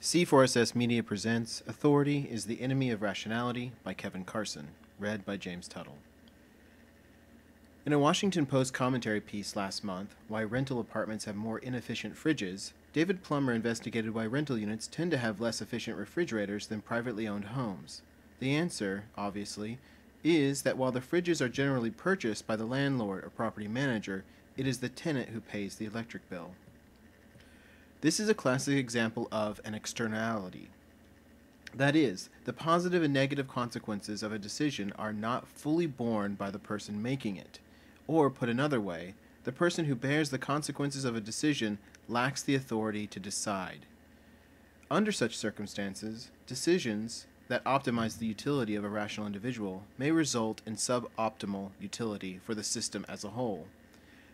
C4SS Media presents Authority is the Enemy of Rationality by Kevin Carson, read by James Tuttle. In a Washington Post commentary piece last month, Why Rental Apartments Have More Inefficient Fridges, David Plummer investigated why rental units tend to have less efficient refrigerators than privately owned homes. The answer, obviously, is that while the fridges are generally purchased by the landlord or property manager, it is the tenant who pays the electric bill. This is a classic example of an externality. That is, the positive and negative consequences of a decision are not fully borne by the person making it. Or, put another way, the person who bears the consequences of a decision lacks the authority to decide. Under such circumstances, decisions that optimize the utility of a rational individual may result in suboptimal utility for the system as a whole.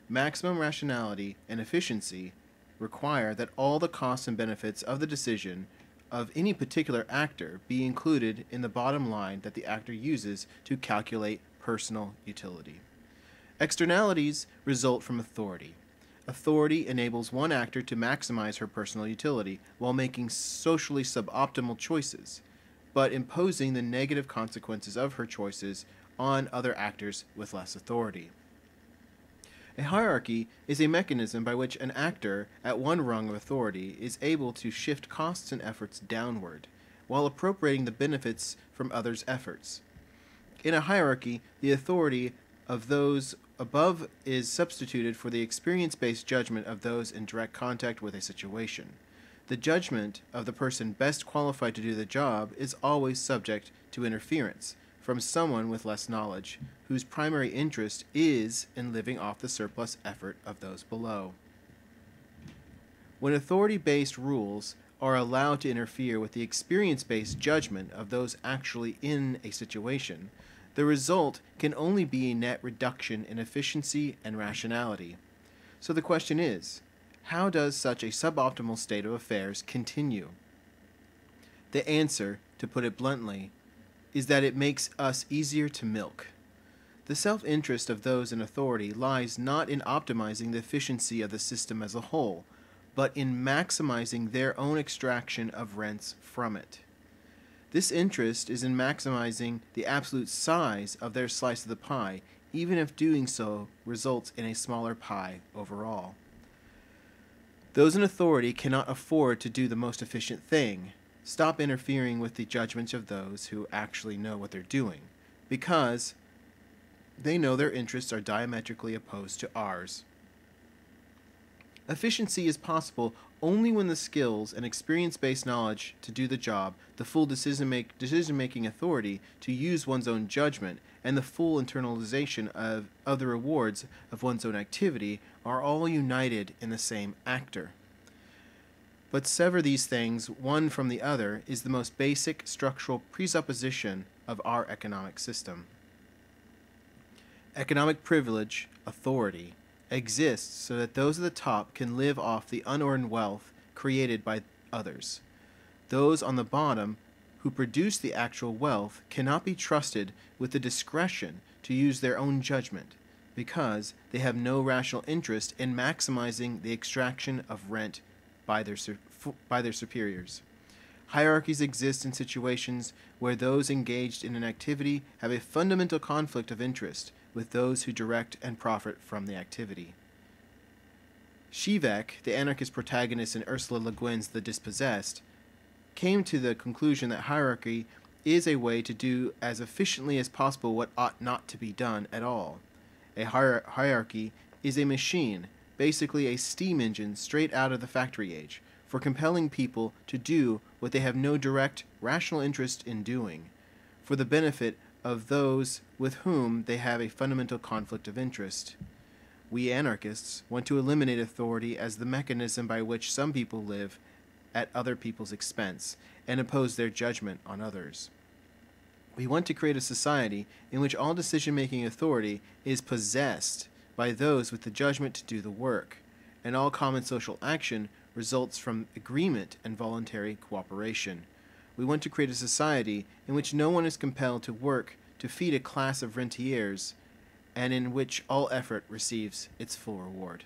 Maximum rationality and efficiency require that all the costs and benefits of the decision of any particular actor be included in the bottom line that the actor uses to calculate personal utility. Externalities result from authority. Authority enables one actor to maximize her personal utility while making socially suboptimal choices, but imposing the negative consequences of her choices on other actors with less authority. A hierarchy is a mechanism by which an actor at one rung of authority is able to shift costs and efforts downward, while appropriating the benefits from others' efforts. In a hierarchy, the authority of those above is substituted for the experience-based judgment of those in direct contact with a situation. The judgment of the person best qualified to do the job is always subject to interference from someone with less knowledge, whose primary interest is in living off the surplus effort of those below. When authority-based rules are allowed to interfere with the experience-based judgment of those actually in a situation, the result can only be a net reduction in efficiency and rationality. So the question is, how does such a suboptimal state of affairs continue? The answer, to put it bluntly, is that it makes us easier to milk. The self-interest of those in authority lies not in optimizing the efficiency of the system as a whole, but in maximizing their own extraction of rents from it. This interest is in maximizing the absolute size of their slice of the pie, even if doing so results in a smaller pie overall. Those in authority cannot afford to do the most efficient thing, stop interfering with the judgments of those who actually know what they're doing, because they know their interests are diametrically opposed to ours. Efficiency is possible only when the skills and experience-based knowledge to do the job, the full decision-making authority to use one's own judgment, and the full internalization of the rewards of one's own activity are all united in the same actor. But sever these things one from the other is the most basic structural presupposition of our economic system. Economic privilege, authority, exists so that those at the top can live off the unearned wealth created by others. Those on the bottom who produce the actual wealth cannot be trusted with the discretion to use their own judgment, because they have no rational interest in maximizing the extraction of rent by their superiors. Hierarchies exist in situations where those engaged in an activity have a fundamental conflict of interest with those who direct and profit from the activity. Zizek, the anarchist protagonist in Ursula Le Guin's The Dispossessed, came to the conclusion that hierarchy is a way to do as efficiently as possible what ought not to be done at all. A hierarchy is a machine, basically a steam engine straight out of the factory age, for compelling people to do what they have no direct, rational interest in doing, for the benefit of those with whom they have a fundamental conflict of interest. We anarchists want to eliminate authority as the mechanism by which some people live at other people's expense and impose their judgment on others. We want to create a society in which all decision-making authority is possessed by those with the judgment to do the work, and all common social action results from agreement and voluntary cooperation. We want to create a society in which no one is compelled to work to feed a class of rentiers, and in which all effort receives its full reward.